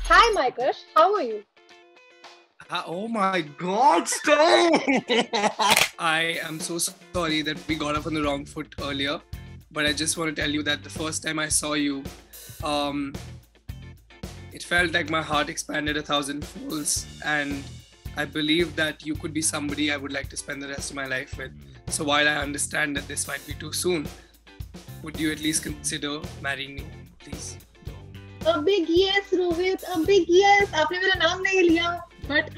Hi, my crush. How are you? Oh my God, stop! I am so sorry that we got off on the wrong foot earlier, but I just want to tell you that the first time I saw you, um, it felt like my heart expanded 1,000 folds, and I believe that you could be somebody I would like to spend the rest of my life with. So while I understand that this might be too soon, would you at least consider marrying me, please? A big yes, Rohit. A big yes. आपने मेरा नाम नहीं लिया, but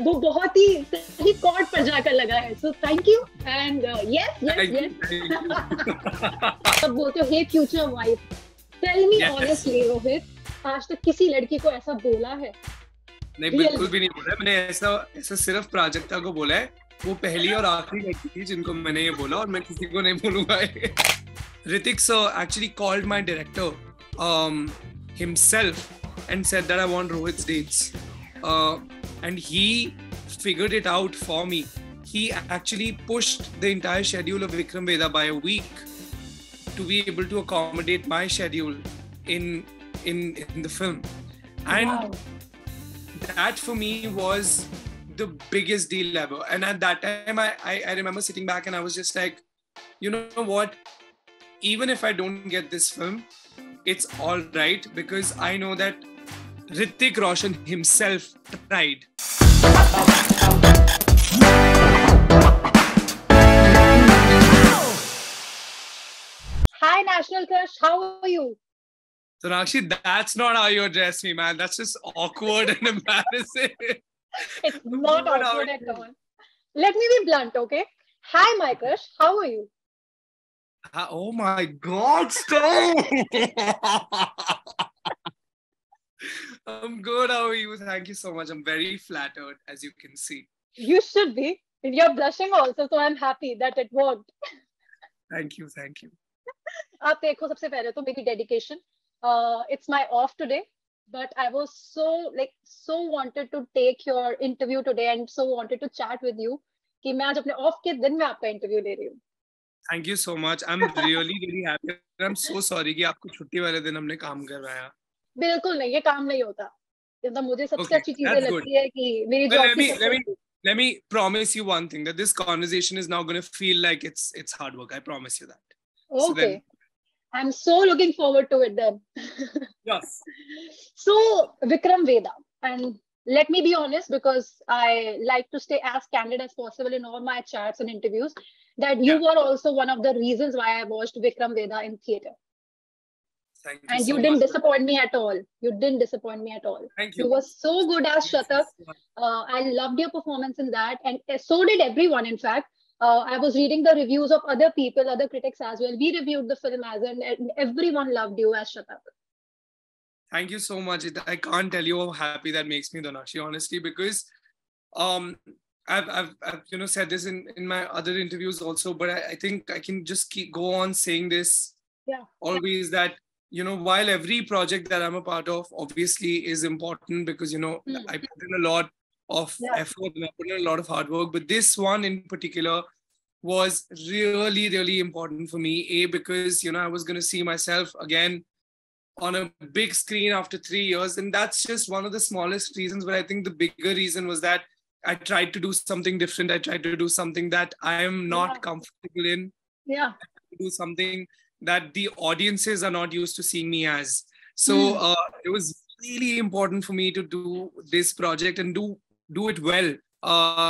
वो बहुत ही सही cord पर जाकर लगा है. So thank you and yes, Thank yes. you, thank you. तब बोलते हो hey future wife. Tell me Yes. honestly, Rohit. आज तक किसी लड़की को ऐसा बोला है? नहीं, बिल्कुल भी नहीं बोला. मैंने ऐसा सिर्फ प्राजक्ता को बोला है. वो पहली और आखिरी लड़की थी जिनको मैंने ये बोला, और मैं किसी को नहीं बोलूंगा. Hrithik sir actually called my director himself and said that I want Rohit's dates, and he figured it out for me. He actually pushed the entire schedule of Vikram Vedha by a week to be able to accommodate my schedule in the film. And Wow. that for me was the biggest deal ever. And at that time, I remember sitting back and I was just like, you know what? Even if I don't get this film, it's all right, because I know that Hrithik Roshan himself tried. Hi, National Crush. How are you? So Nakshi, that's not how you address me, man. That's just awkward and embarrassing. It's not awkward at all. Let me be blunt, okay? Hi, my crush. How are you? Oh my God, stop! I'm good. How are you? Thank you so much. I'm very flattered, as you can see. You should be. You're blushing also, so I'm happy that it worked. Thank you. Thank you. आप देखो, सबसे पहले तो मेरी dedication. It's my off today, but I was so wanted to take your interview today and so wanted to chat with you कि मैं आज अपने off के दिन में आपका interview ले रही हूँ. Thank you so much. I'm really, really happy. I'm so sorry कि आपको छुट्टी वाले दिन हमने काम करवाया. बिल्कुल नहीं, ये काम नहीं होता. मतलब मुझे सबसे Okay, अच्छी चीजें that's good. लगती है कि मेरी Well, job let me promise you one thing, that this conversation is now going to feel like it's hard work. I promise you that. So Okay. then, I'm so looking forward to it then. yes. So, Vikram Vedha, and let me be honest, because I like to stay as candid as possible in all my chats and interviews, that you Yeah. were also one of the reasons why I watched Vikram Vedha in theater. Thank you And so you didn't much. disappoint me at all. You didn't disappoint me at all. Thank You you. were so good as Thank you Shatak. so much. I loved your performance in that, and so did everyone. In fact, I was reading the reviews of other people, other critics as well. We reviewed the film as well, and everyone loved you as Shatak. Thank you so much. I can't tell you how happy that makes me, Donakshi, honestly, because um, I've said this in my other interviews also, but I think I can just go on saying this always, that while every project that I'm a part of obviously is important, because I put in a lot of effort and I put in a lot of hard work, but this one in particular was really, really important for me. Because I was going to see myself again on a big screen after 3 years, and that's just one of the smallest reasons. But I think the bigger reason was that I tried to do something different. I tried to do something that I am not comfortable in. Yeah. Do something that the audiences are not used to seeing me as. So it was really important for me to do this project and do it well,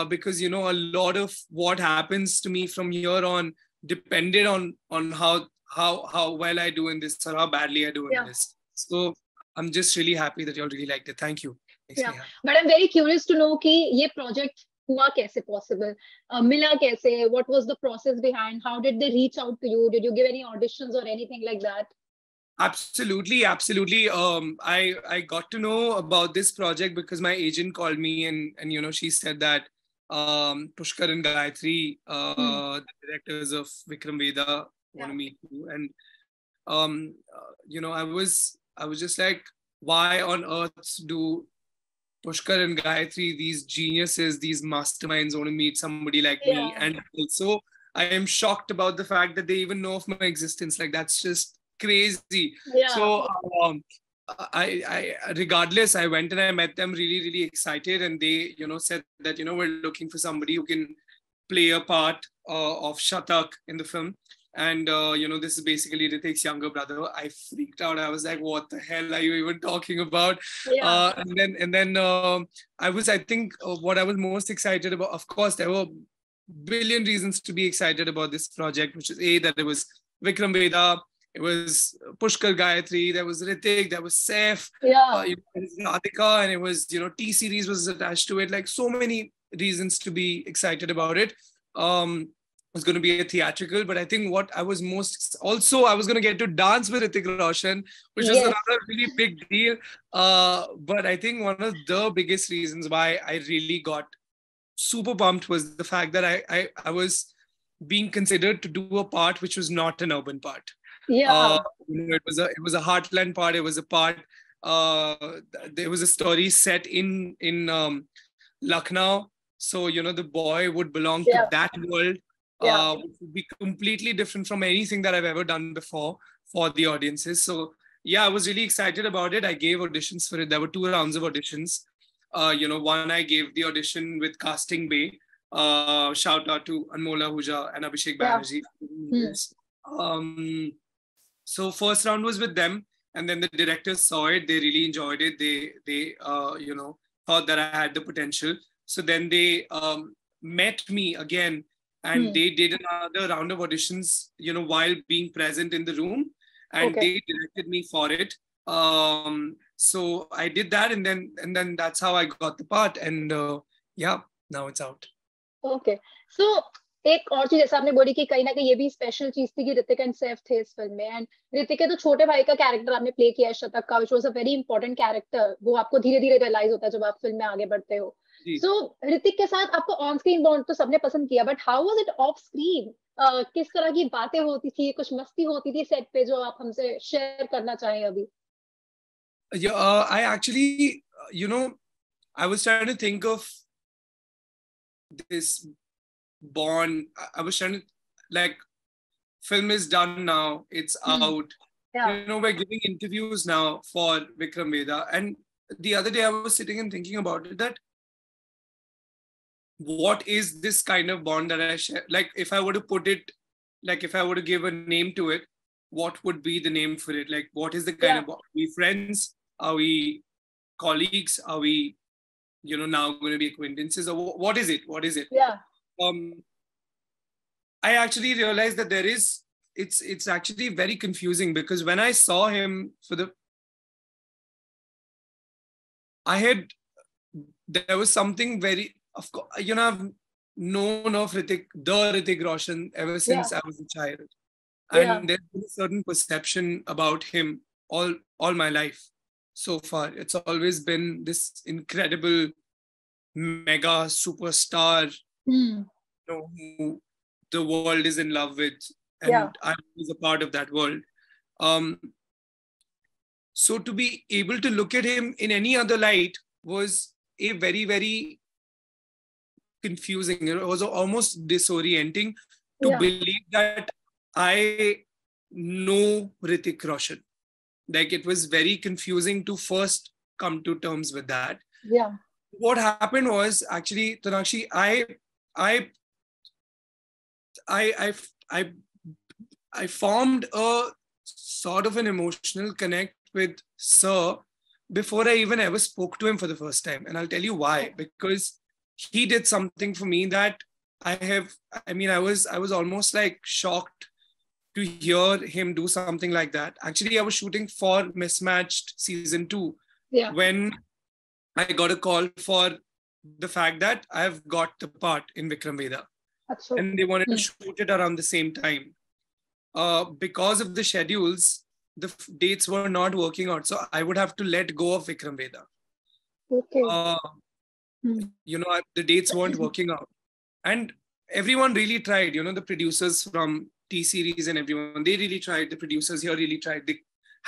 because a lot of what happens to me from here on depended on how well I do in this, or how badly I do in this. So I'm just really happy that you all really liked it. Thank you. Yeah, but I'm very curious to know कि ये project हुआ कैसे possible? मिला कैसे? What was the process behind? How did they reach out to you? Did you give any auditions or anything like that? Absolutely. I got to know about this project because my agent called me, and she said that Pushkar and Gayatri, the directors of Vikram Vedha, want to meet you. And I was just like, why on earth do Pushkar and Gayatri, these geniuses, these masterminds, want to meet somebody like me? And also, I am shocked about the fact that they even know of my existence. Like, that's just crazy. Yeah. So regardless, I went and I met them really, really excited. And they, said that, we're looking for somebody who can play a part of Shatak in the film. And, this is basically Hrithik's younger brother. I freaked out. I was like, what the hell are you even talking about? Yeah. I think what I was most excited about, of course, there were billion reasons to be excited about this project, which is that it was Vikram Vedha, it was Pushkar, Gayatri, there was Hrithik, there was Saif, Yeah. there was Radhika, and it was, T series was attached to it. Like so many reasons to be excited about it. It was going to be a theatrical, but I think what I was most also, I was going to get to dance with Hrithik Roshan, which was Yes. another really big deal. But I think one of the biggest reasons why I really got super pumped was the fact that I was being considered to do a part which was not an urban part. Yeah. It was a heartland part. It was a part. Uh, there was a story set in Lucknow. So the boy would belong to Yeah. that world, Yeah. which would be completely different from anything that I've ever done before for the audiences. So yeah, I was really excited about it. I gave auditions for it. There were 2 rounds of auditions. One I gave the audition with Casting Bay. Shout out to Anmola Huja and Abhishek Yeah. Banerjee. Hmm. So first round was with them, and then the directors saw it. They really enjoyed it. They thought that I had the potential. So then they met me again, and Hmm. they did another round of auditions, while being present in the room, and Okay. they directed me for it. So I did that, and then that's how I got the part. And yeah, now it's out. Okay so एक और चीज जैसे आपने बोली कि कहीं ना कहीं ये भी स्पेशल चीज थी कि ऋतिक एंड सैफ थे इस फिल्म में एंड ऋतिक के तो छोटे भाई का कैरेक्टर आपने प्ले किया है शतक का which was a very important character वो आपको धीरे धीरे रियलाइज होता है जब आप फिल्म में आगे बढ़ते हो जी. सो ऋतिक के साथ आपको ऑन स्क्रीन बॉन्ड तो सबने पसंद किया but how was it of screen किस तरह की बातें होती थी कुछ मस्ती होती थी सेट पे जो आप हमसे शेयर करना चाहें अभी Yeah, I actually, I was trying to think of this bond. I was trying to, like, film is done now, it's out. yeah We're giving interviews now for Vikram Vedha. And the other day I was sitting and thinking about it, that what is this kind of bond that I share? Like, if I were to put it, like, if I were to give a name to it, what would be the name for it? Like, what is the kind yeah of bond? Are we friends? Are we colleagues? Are we, now going to be acquaintances? Or what is it? What is it? yeah Um, I actually realized that it's actually very confusing, because when I saw him there was something very, of course, I've known of Hrithik Roshan ever yeah since I was a child. yeah And there's been a certain perception about him all my life so far. It's always been this incredible mega superstar, hmm. who the world is in love with, yeah and I was a part of that world. Um, so to be able to look at him in any other light was a very, very confusing. It was almost disorienting to yeah believe that I know Hrithik Roshan. Like, it was very confusing to first come to terms with that. yeah What happened was, actually, Tanakshi, I I I I I formed a sort of an emotional connect with Sir before I even ever spoke to him for the first time. And I'll tell you why. Because he did something for me that I was almost like shocked to hear him do something like that. Actually, I was shooting for Mismatched season 2 yeah when I got a call for the fact that I've got the part in Vikram Vedha, अच्छा and they wanted to shoot it around the same time. Because of the schedules, the dates were not working out. So I would have to let go of Vikram Vedha. okay Uh, the dates weren't working out. And everyone really tried, the producers from T series and everyone, they really tried. The producers here really tried. They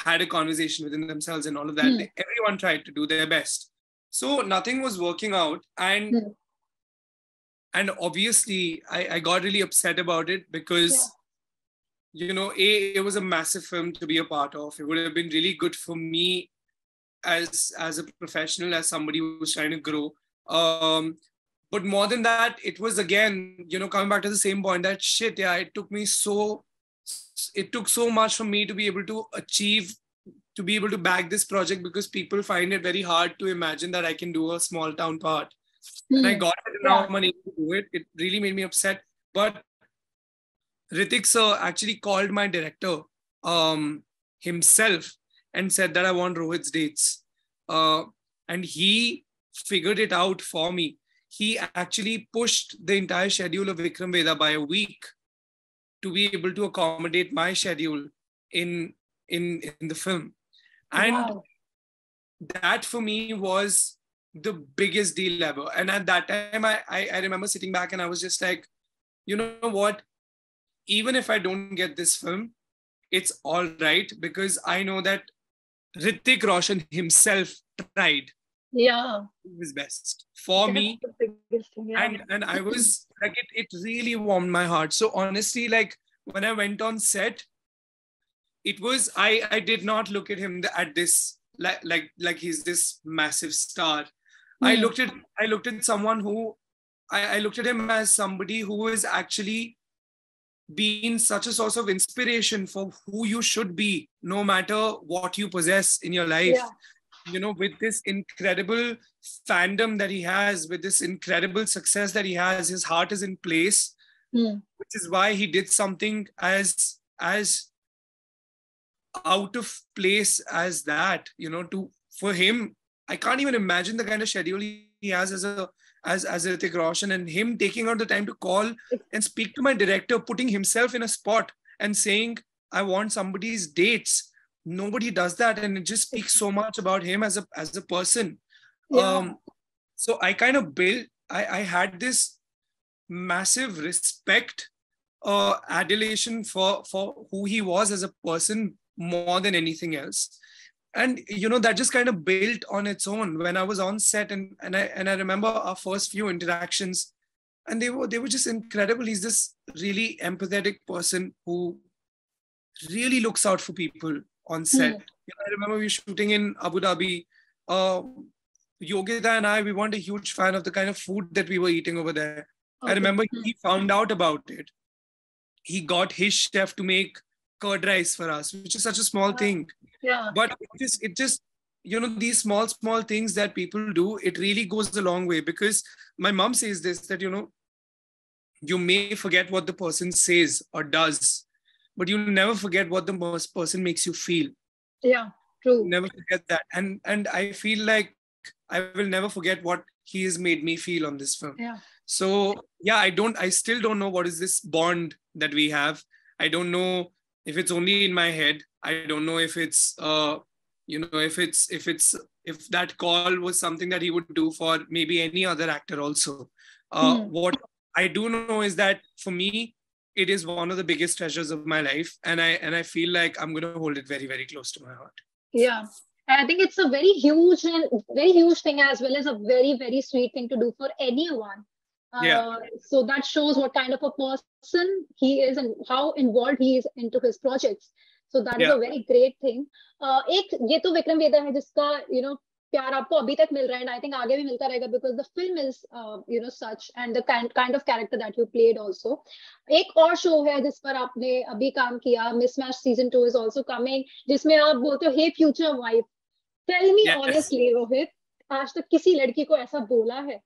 had a conversation within themselves and all of that. Everyone tried to do their best. So nothing was working out. And obviously I got really upset about it, because it was a massive film to be a part of. It would have been really good for me as a professional, as somebody who was trying to grow. But more than that, it was again, coming back to the same point that shit, yeah, it took so much for me to be able to achieve, to be able to back this project, because people find it very hard to imagine that I can do a small town part. And I got it, and now I'm unable to do it. It really made me upset. But Hrithik sir actually called my director himself and said that I want Rohit's dates. And he figured it out for me. He actually pushed the entire schedule of Vikram Vedha by a week to be able to accommodate my schedule in the film. And that for me was the biggest deal ever. And at that time, I remember sitting back and I was just like, you know what? Even if I don't get this film, it's all right, because I know that Hrithik Roshan himself tried his best for me. And I was like, it really warmed my heart. So honestly, like when I went on set, it was, I did not look at him at this like he's this massive star. I looked at someone who I looked at him as somebody who is actually been such a source of inspiration for who you should be, no matter what you possess in your life. With this incredible fandom that he has, with this incredible success that he has, his heart is in place, which is why he did something as out of place as that. For him, I can't even imagine the kind of schedule he has as Hrithik Roshan, and him taking out the time to call and speak to my director, putting himself in a spot and saying, I want somebody's dates. Nobody does that, and it just speaks so much about him as a person. So I kind of I had this massive respect, adulation for who he was as a person more than anything else. And that just kind of built on its own when I was on set, and I remember our first few interactions, and they were just incredible. He's this really empathetic person who really looks out for people on set. I remember we were shooting in Abu Dhabi. Yogita and I, we weren't a huge fan of the kind of food that we were eating over there. I remember he found out about it. He got his chef to make curd rice for us, which is such a small thing. But it just these small things that people do, it really goes a long way. Because my mom says this, that you may forget what the person says or does, but you never forget what the person makes you feel. True. Never forget that. And I feel like I will never forget what he has made me feel on this film. So I still don't know what is this bond that we have. I don't know if it's only in my head. I don't know if it's if that call was something that he would do for maybe any other actor also. What I do know is that for me, it is one of the biggest treasures of my life, and I feel like I'm going to hold it very, very close to my heart. I think it's a very huge thing, as well as a very, very sweet thing to do for anyone. So that shows what kind of a person he is and how involved he is into his projects. So that is a very great thing. एक ये तो विक्रम वेदा है जिसका प्यार आपको अभी तक मिल रहा है, and I think आगे भी मिलता रहेगा, because the film is such, and the kind of character that you played also. एक और शो है जिस पर आपने अभी काम किया, Mismatched season 2 is also coming, जिसमें आप बोलते हो hey future wife. Tell me honestly, Rohit, आज तक किसी लड़की को ऐसा बोला है?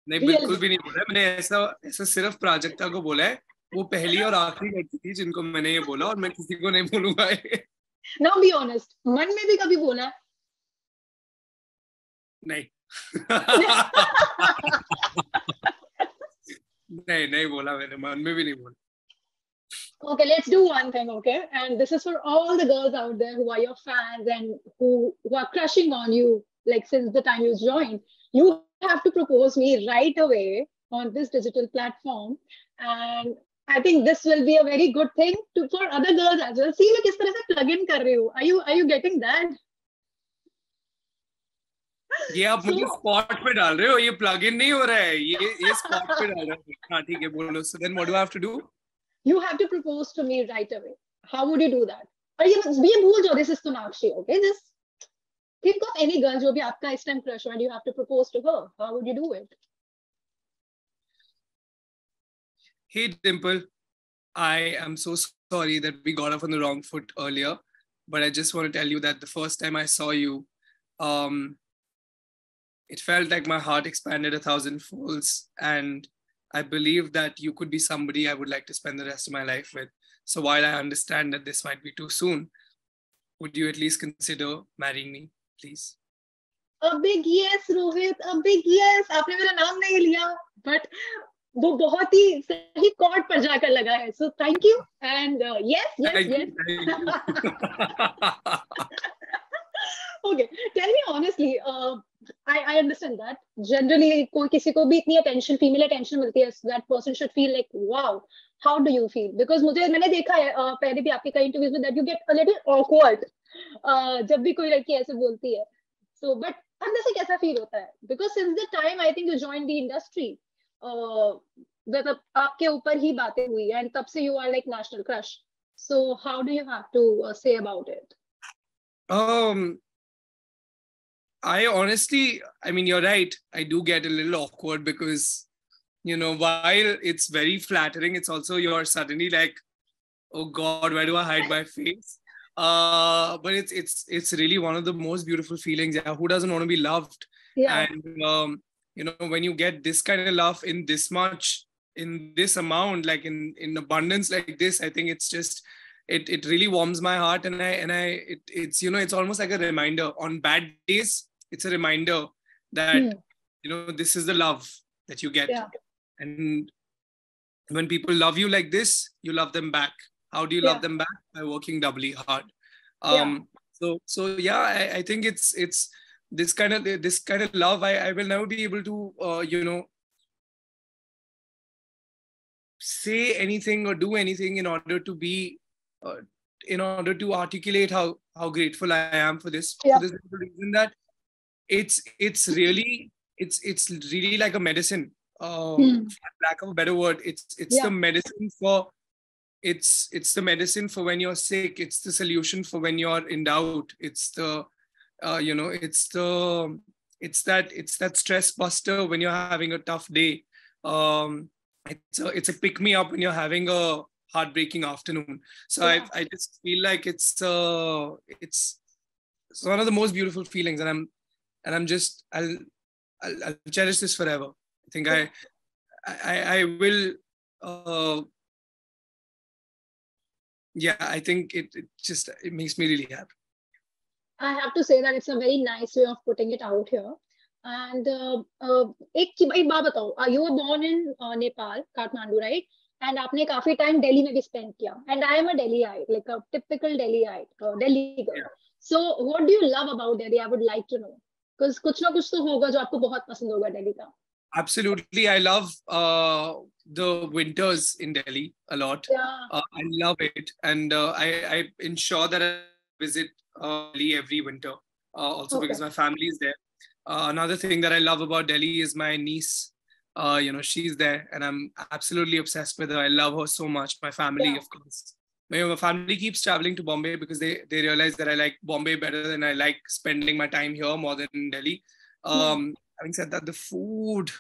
नहीं, बिल्कुल भी नहीं बोला है मैंने. ऐसा सिर्फ प्राजक्ता को बोला है. वो पहली और आखिरी लड़की थी जिनको मैंने ये बोला, और मैं किसी को नहीं बोलूंगा. Now be honest, मन में भी कभी बोला है? नहीं. नहीं बोला मैंने, मन में भी नहीं बोला. Okay, let's do one thing, okay? And this is for all the girls out there who are your fans and who are crushing on you, like since the time you joined. You have to propose me right away on this digital platform. And I think this will be a very good thing for other girls as well. See, मैं किस तरह से plug in कर रही हूँ. Are you getting that? ये आप मुझे स्पॉट पे डाल रहे हो. ये प्लग इन नहीं हो रहा है, ये स्पॉट पे डाल रहे हो. हाँ ठीक है, बोलो. So then what do I have to do? You have to propose to me right away. How would you do that? और ये भूल जाओ, this is Sonakshi, okay? Just Think of any girl जो भी आपका इस time crush हो and you have to propose to her. How would you do it? Hey Dimple, I am so sorry that we got off on the wrong foot earlier, but I just want to tell you that the first time I saw you, um, it felt like my heart expanded 1,000 folds, and I believe that you could be somebody I would like to spend the rest of my life with. So while I understand that this might be too soon, would you at least consider marrying me, please? A big yes, Rohit. A big yes. आपने मेरा नाम नहीं लिया, but वो बहुत ही सही cord पर जाकर लगा है. So thank you and yes, yes, Thank yes. you, thank you. Okay, tell me honestly. I understand that generally कोई किसी को भी इतनी attention, female attention मिलती है, that person should feel like wow. How do you feel? Because मैंने देखा है पहले भी आपके कई interviews में that you get a little awkward जब भी कोई लड़की ऐसे बोलती है. So but अंदर से कैसा feel होता है? Because since the time I think you joined the industry, मतलब आपके ऊपर ही बातें हुई and तब से you are like national crush. So how do you have to say about it? I honestly, I mean, you're right. I do get a little awkward because, while it's very flattering, it's also you're suddenly like, oh God, where do I hide my face? But it's really one of the most beautiful feelings. Yeah, who doesn't want to be loved? Yeah. And when you get this kind of love in this much, in this amount, like in abundance like this, I think it's just it really warms my heart, and it's it's almost like a reminder. On bad days, it's a reminder that this is the love that you get. Yeah. And when people love you like this, you love them back. How do you love them back? By working doubly hard. So yeah, I think it's this kind of love. I will never be able to say anything or do anything in order to be in order to articulate how grateful I am for this, for this reason that it's really like a medicine. For lack of a better word, it's the medicine for it's the medicine for when you're sick. It's the solution for when you're in doubt. It's the it's that stress buster when you're having a tough day. It's a pick me up when you're having a heartbreaking afternoon. So I just feel like it's one of the most beautiful feelings, and I'll cherish this forever. I think I will. I think it makes me really happy. I have to say that it's a very nice way of putting it out here. And एक बात बताओ, you were born in Nepal, Kathmandu, right? And आपने काफी time Delhi में भी spend किया. And I am a Delhiite, like a typical Delhiite, Delhi girl. Yeah. So what do you love about Delhi? I would like to know. Because कुछ ना कुछ तो होगा जो आपको बहुत पसंद होगा Delhi का. Absolutely, I love the winters in Delhi a lot. Yeah. I love it, and I ensure that I visit Delhi every winter. Also because my family is there. Another thing that I love about Delhi is my niece. She's there, and I'm absolutely obsessed with her. I love her so much. My family, of course. My family keeps traveling to Bombay because they realize that I like Bombay better than I like spending my time here more than in Delhi. Having said that, the food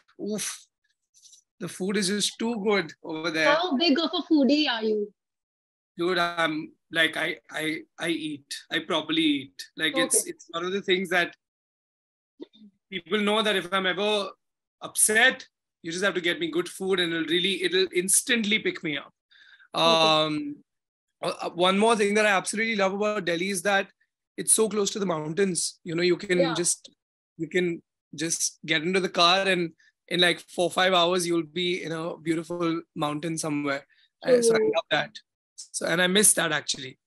is just too good over there. How big of a foodie are you? Dude, I'm like I eat. I properly eat. Like it's one of the things that people know that if I'm ever upset, you just have to get me good food, and it'll instantly pick me up. One more thing that I absolutely love about Delhi is that it's so close to the mountains. You can just get into the car, and in like 4 or 5 hours you'll be in a beautiful mountain somewhere. So I love that. So, and I miss that actually.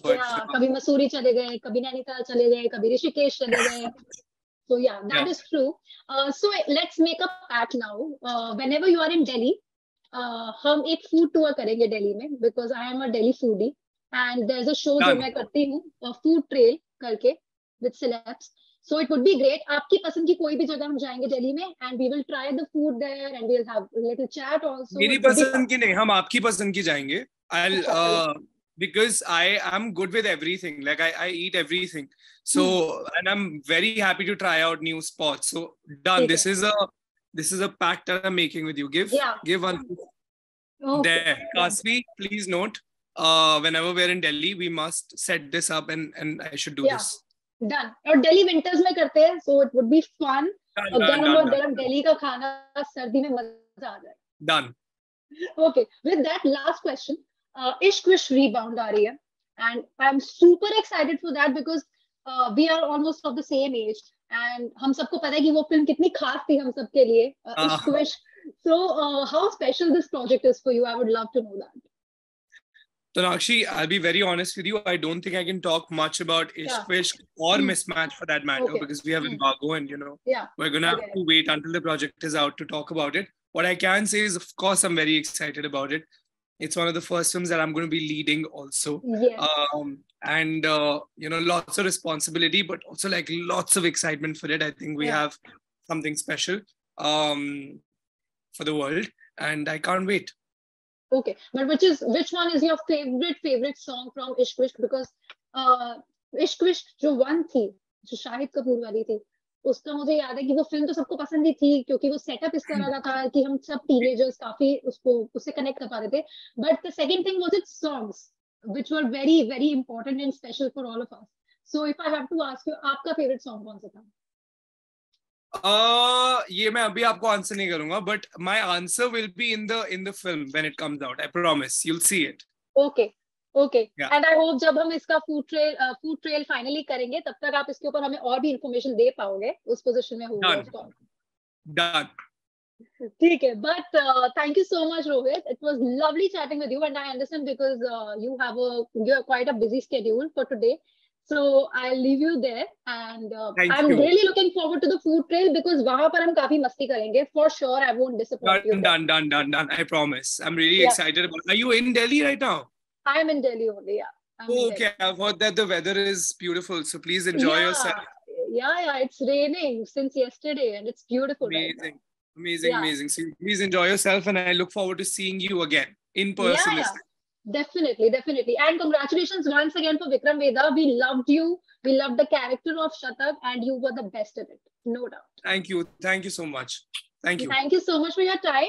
But, कभी मसूरी चले गए, कभी नैनीताल चले गए, कभी ऋषिकेश चले गए. So that is true. So let's make a pact now. Whenever you are in Delhi, हम एक food tour करेंगे Delhi में, because I am a Delhi foodie, and there's a show जो मैं करती हूँ, food trail करके with celebs. So it would be great. आपकी पसंद की कोई भी जगह हम जाएंगे दिल्ली में, and we will try the food there, and we'll have a little chat also. मेरी पसंद की नहीं, हम आपकी पसंद की जाएंगे. because I am good with everything. Like I eat everything. So and I'm very happy to try out new spots. So done. ठीक है. This is a pact that I'm making with you. Yeah. Give one Okay. there. Done. Kasvi, please note. Whenever we're in Delhi, we must set this up, and I should do Yeah. this. Done. और Delhi winters में करते हैं, so it would be fun. Done, और done, गरम done, और done. गरम दिल्ली का खाना सर्दी में मजा आ जाए. Done. Okay, with that last question, Ishq Wish rebound aa rahi hai, and I'm super excited for that because we are almost of the same age, and हम सबको पता है कि वो फिल्म कितनी खास थी हम सबके लिए, Ishq Wish. So how special this project is for you? I would love to know that. Tonakshi, I'll be very honest with you. I don't think I can talk much about Ishq Wish or Mismatched for that matter, because we have embargo and, we're going to have to wait until the project is out to talk about it. What I can say is, of course, I'm very excited about it. It's one of the first films that I'm going to be leading also. Yes. And, lots of responsibility, but also like lots of excitement for it. I think we have something special for the world, and I can't wait. Okay, but which one is your favorite song from Ishq Wish? Because Ishq Wish जो one थी, जो शाहिद कपूर वाली थी, उसका मुझे याद है कि वो फिल्म तो सबको पसंद ही थी क्योंकि वो सेटअप इस तरह का था कि हम सब टीनेजर्स काफी उससे कनेक्ट कर पा रहे थे. But the second thing was its songs, which were very very important and special for all of us. So if I have to ask you, आपका favorite song कौन सा था? ये मैं अभी आपको आंसर नहीं करूंगा, but my answer will be in the film when it comes out. I promise. You'll see it. Okay. And I hope जब हम इसका food trail finally करेंगे, तब तक आप इसके ऊपर हमें और भी information दे पाओगे, उस position में होगा. Done. ठीक है. But thank you so much, Rohit. It was lovely chatting with you, and I understand because you're quite a busy schedule for today. So I'll leave you there, and I'm really looking forward to the food trail because वहाँ पर हम काफी मस्ती करेंगे. For sure, I won't disappoint you. Done. I promise. I'm really excited about it. Are you in Delhi right now? I'm in Delhi only. Yeah. Okay. I've heard that the weather is beautiful, so please enjoy yourself. Yeah. It's raining since yesterday, and it's beautiful. Amazing. So please enjoy yourself, and I look forward to seeing you again in person. Yeah. Definitely. And congratulations once again for Vikram Vedha. We loved you. We loved the character of Shatak, and you were the best at it. No doubt. Thank you. Thank you so much. Thank you. Thank you so much for your time.